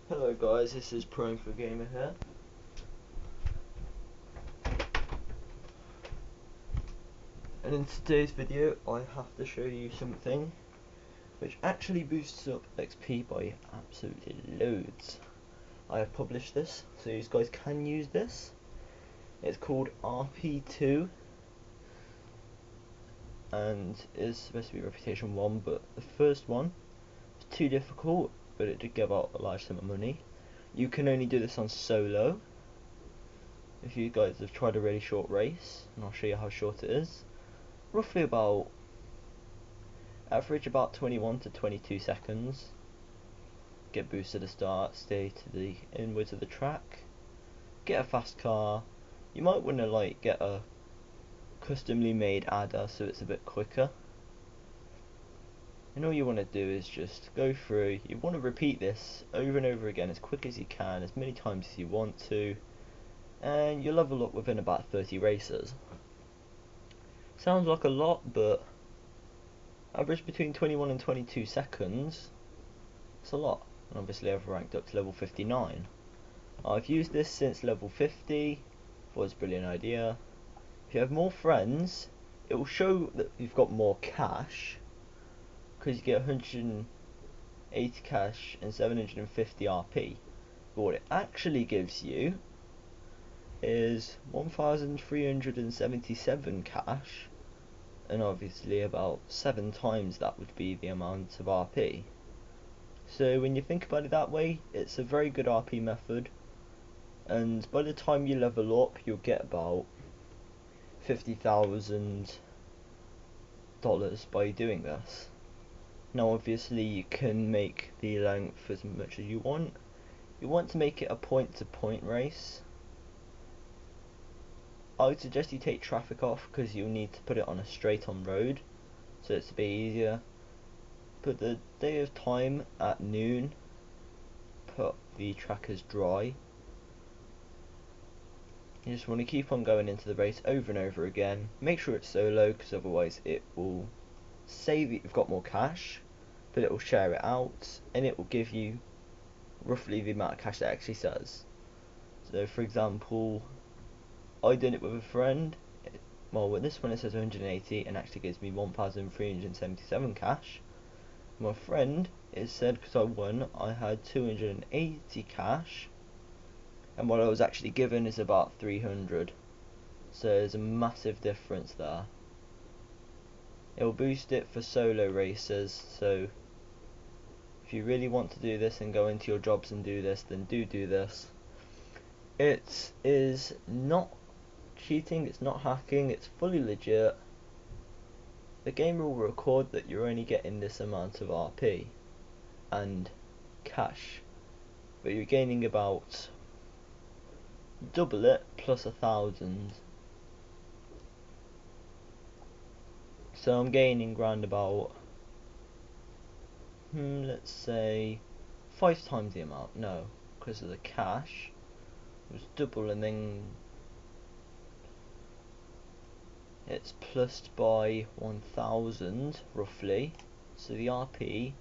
Hello guys, this is ProInfoGamer here. And in today's video I have to show you something which actually boosts up XP by absolutely loads. I have published this so you guys can use this. It's called RP2 and is supposed to be Reputation 1, but the first one was too difficult, but it did give out a large sum of money. You can only do this on solo. If you guys have tried a really short race, and I'll show you how short it is. Roughly about average about 21 to 22 seconds. Get boosted to start, stay to the inwards of the track, get a fast car. You might want to like get a customly made adder so it's a bit quicker. And all you want to do is just go through. You want to repeat this over and over again as quick as you can, as many times as you want to, and you'll level up within about 30 races. Sounds like a lot, but average between 21 and 22 seconds, it's a lot. And obviously I've ranked up to level 59. I've used this since level 50, thought it was a brilliant idea. If you have more friends, it will show that you've got more cash, because you get 180 cash and 750 RP. But what it actually gives you is 1377 cash, and obviously about 7 times that would be the amount of RP. So when you think about it that way, it's a very good RP method, and by the time you level up you'll get about $50,000 by doing this. Now obviously you can make the length as much as you want. You want to make it a point to point race. I would suggest you take traffic off, because you'll need to put it on a straight on road, so it's a bit easier. Put the day of time at noon, put the trackers dry. You just want to keep on going into the race over and over again. Make sure it's solo, because otherwise it will say that you've got more cash, but it will share it out, and it will give you roughly the amount of cash that it actually says. So for example, I did it with a friend. Well, with this one it says 180 and actually gives me 1377 cash. My friend, it said, because I won, I had 280 cash, and what I was actually given is about 300. So there's a massive difference there. It will boost it for solo races, so if you really want to do this and go into your jobs and do this, then do this. It is not cheating, it's not hacking, it's fully legit. The game will record that you're only getting this amount of RP and cash, but you're gaining about double it plus 1,000. So I'm gaining round about let's say 5 times the amount. No, because of the cash it was double, and then it's plussed by 1,000 roughly, so the RP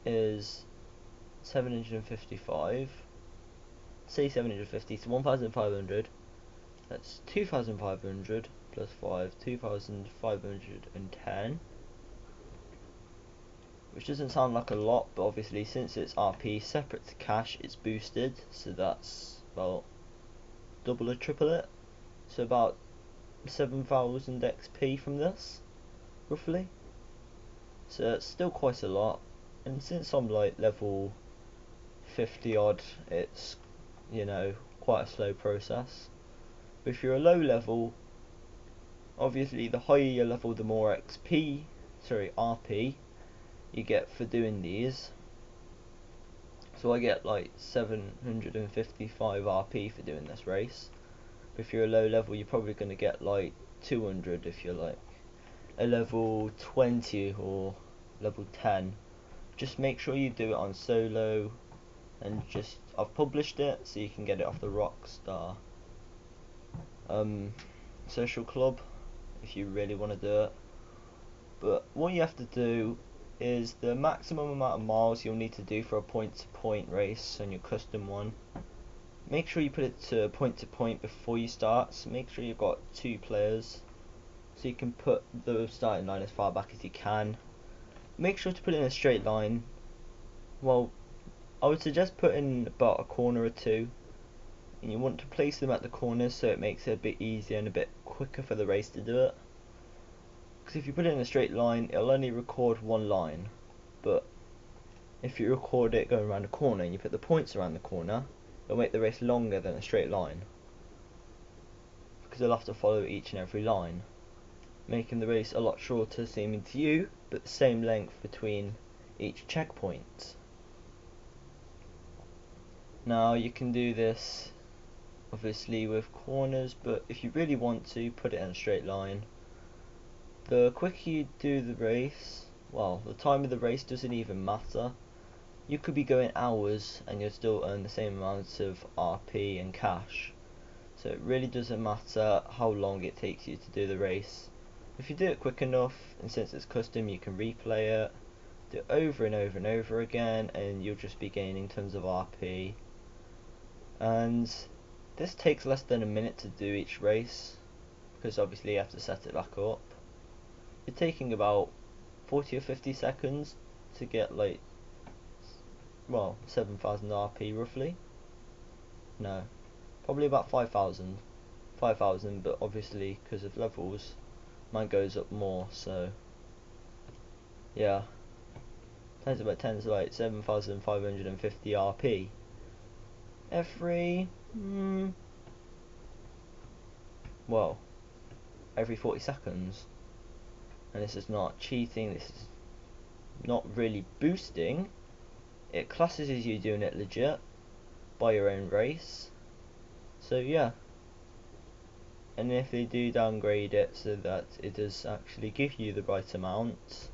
is 755. Say 750, so 1,500. That's 2,500 plus 5, 2,510. Which doesn't sound like a lot, but obviously since it's RP separate to cash, it's boosted, so that's about double or triple it. So about 7,000 XP from this, roughly. So it's still quite a lot, and since I'm like level 50 odd, it's, you know, quite a slow process. But if you're a low level, obviously the higher your level, the more RP you get for doing these. So I get like 755 RP for doing this race. But if you're a low level, you're probably going to get like 200 if you're like a level 20 or level 10. Just make sure you do it on solo, and just, I've published it so you can get it off the Rockstar social club if you really want to do it. But what you have to do is the maximum amount of miles you'll need to do for a point-to-point race on your custom one. Make sure you put it to point-to-point before you start, so make sure you've got 2 players, so you can put the starting line as far back as you can. Make sure to put it in a straight line. Well, I would suggest putting about a corner or 2, and you want to place them at the corners so it makes it a bit easier and a bit quicker for the race to do it. Because if you put it in a straight line, it'll only record 1 line, but if you record it going around a corner and you put the points around the corner, it'll make the race longer than a straight line, because they'll have to follow each and every line, making the race a lot shorter seeming to you, but the same length between each checkpoint. Now you can do this obviously with corners, but if you really want to, put it in a straight line. The quicker you do the race, well, the time of the race doesn't even matter. You could be going hours and you'll still earn the same amounts of RP and cash. So it really doesn't matter how long it takes you to do the race. If you do it quick enough, and since it's custom you can replay it, do it over and over and over again, and you'll just be gaining tons of RP. And this takes less than a minute to do each race, because obviously you have to set it back up. You're taking about 40 or 50 seconds to get like, well, 7,000 RP roughly. No, probably about 5,000. 5,000, but obviously because of levels, mine goes up more, so yeah. 10 to about 10 is like 7,550 RP. Every, well, every 40 seconds. And this is not cheating, this is not really boosting. It classes as you doing it legit by your own race. So yeah. And if they do downgrade it so that it does actually give you the right amount,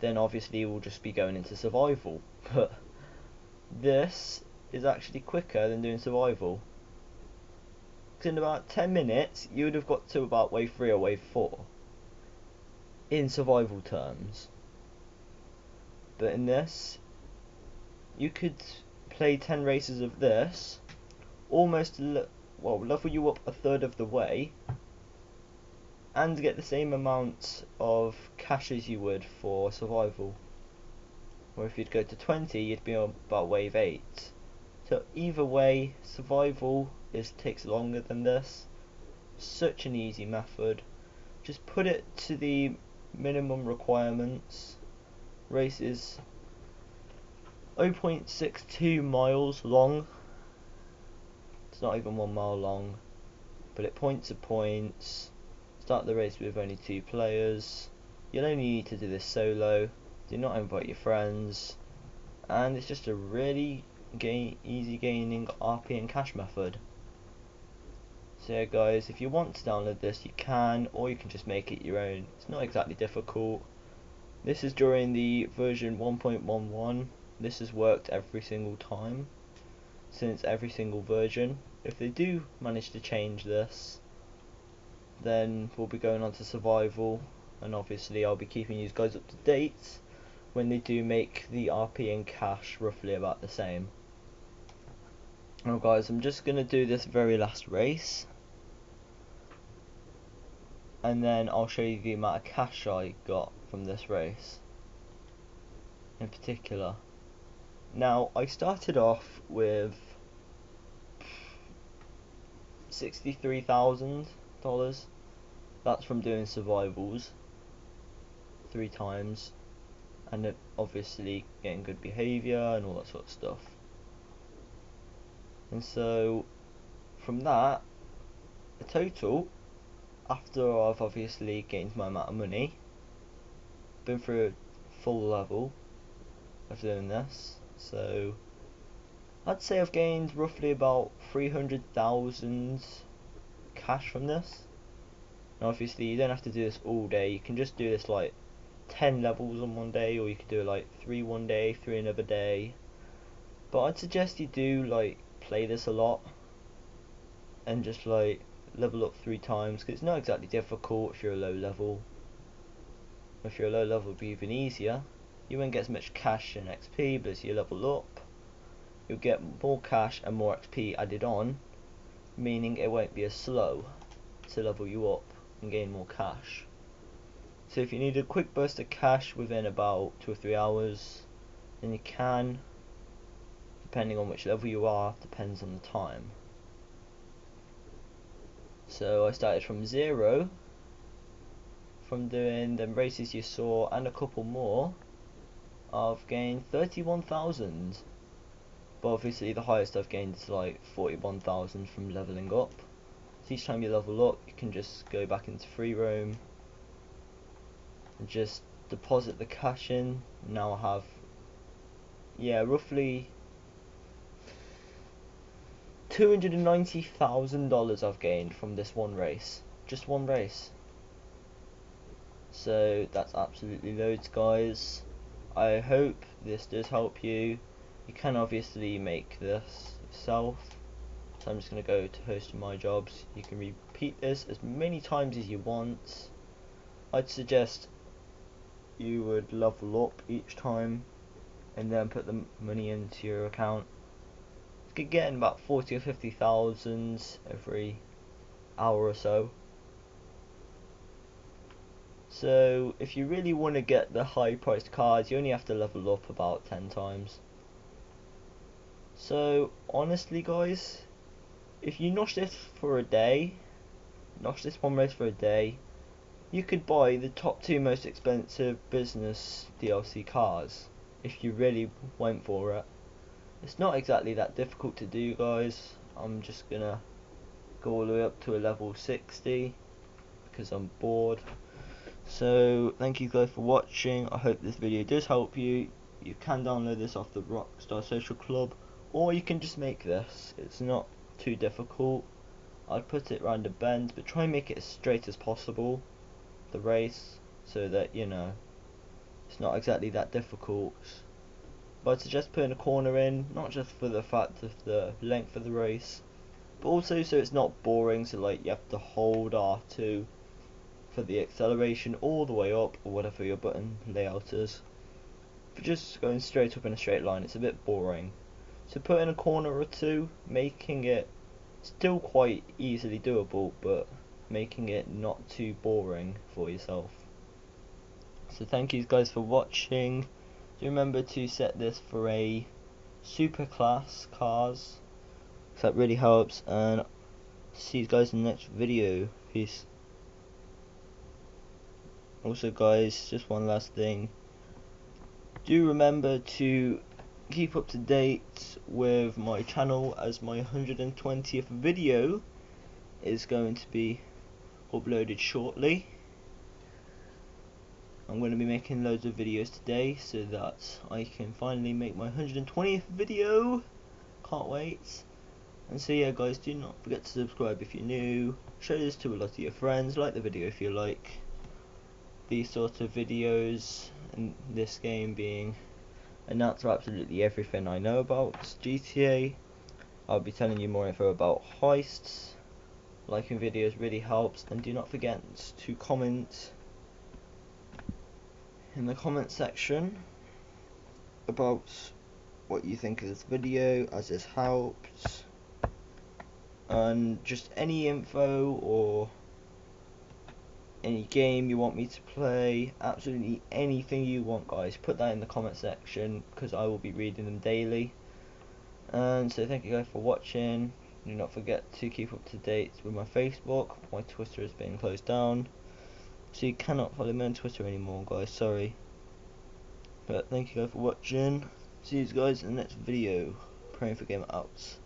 then obviously it will just be going into survival. But this is actually quicker than doing survival. Because in about 10 minutes you would have got to about wave 3 or wave 4 in survival terms. But in this, you could play 10 races of this, almost level you up a third of the way, and get the same amount of cash as you would for survival. Or if you'd go to 20, you'd be on about wave 8. So either way, survival takes longer than this. Such an easy method. Just put it to the minimum requirements. Race is 0.62 miles long. It's not even 1 mile long. Put it point to points. Start the race with only 2 players. You'll only need to do this solo. Do not invite your friends. And it's just a really easy gaining RP and cash method. So yeah guys, if you want to download this you can, or you can just make it your own. It's not exactly difficult. This is during the version 1.11. This has worked every single time since every single version. If they do manage to change this, then we'll be going on to survival, and obviously I'll be keeping you guys up to date when they do make the RP and cash roughly about the same. Now guys, I'm just going to do this very last race, and then I'll show you the amount of cash I got from this race in particular. Now I started off with $63,000. That's from doing survivals 3 times, and then obviously getting good behaviour and all that sort of stuff. And so from that, a total, after I've obviously gained my amount of money, been through a full level of doing this, so I'd say I've gained roughly about 300,000 cash from this. Now obviously you don't have to do this all day, you can just do this like 10 levels on one day, or you could do like 3 one day, 3 another day. But I'd suggest you do like play this a lot and just like level up 3 times, because it's not exactly difficult if you're a low level. If you're a low level it'll be even easier, You won't get as much cash and XP, but as you level up, you'll get more cash and more XP added on, meaning it won't be as slow to level you up and gain more cash. So if you need a quick burst of cash within about 2 or 3 hours, then you can, depending on which level you are, depends on the time. So I started from 0, from doing the races you saw and a couple more. I've gained 31,000, but obviously the highest I've gained is like 41,000 from leveling up. So each time you level up, you can just go back into free roam and just deposit the cash in. Now I have, yeah, roughly $290,000 I've gained from this one race, just one race. So that's absolutely loads, guys. I hope this does help you. You can obviously make this yourself, so I'm just going to go to host my jobs. You can repeat this as many times as you want. I'd suggest you would level up each time and then put the money into your account. You could get in about 40 or 50,000 every hour or so. So if you really want to get the high priced cards, you only have to level up about 10 times. So honestly, guys, if you notch this for a day, notch this one race for a day, you could buy the top 2 most expensive business DLC cars if you really went for it. It's not exactly that difficult to do, guys. I'm just gonna go all the way up to a level 60 because I'm bored. So thank you guys for watching. I hope this video does help you. You can download this off the Rockstar Social Club, or you can just make this. It's not too difficult. I'd put it around the bend, but try and make it as straight as possible, the race, so that, you know, it's not exactly that difficult. But I'd suggest putting a corner in, not just for the fact of the length of the race, but also so it's not boring, so like you have to hold R2 for the acceleration all the way up, or whatever your button layout is. For just going straight up in a straight line, it's a bit boring. So put in a corner or two, making it still quite easily doable, but making it not too boring for yourself. So thank you guys for watching. Do remember to set this for a super class cars, because that really helps, and see you guys in the next video. Peace. Also guys, just one last thing, do remember to keep up to date with my channel, as my 120th video is going to be uploaded shortly. I'm going to be making loads of videos today so that I can finally make my 120th video. Can't wait. And so yeah guys, do not forget to subscribe if you're new, share this to a lot of your friends, like the video if you like these sort of videos, and this game being announced for absolutely everything I know about GTA. I'll be telling you more info about heists. Liking videos really helps, and do not forget to comment in the comment section about what you think of this video, as this helps, and just any info or any game you want me to play, absolutely anything you want guys, put that in the comment section, because I will be reading them daily. And so thank you guys for watching. Do not forget to keep up to date with my Facebook. My Twitter has been closed down, so you cannot follow me on Twitter anymore guys, sorry. But thank you guys for watching. See you guys in the next video. Praying for Gamer out.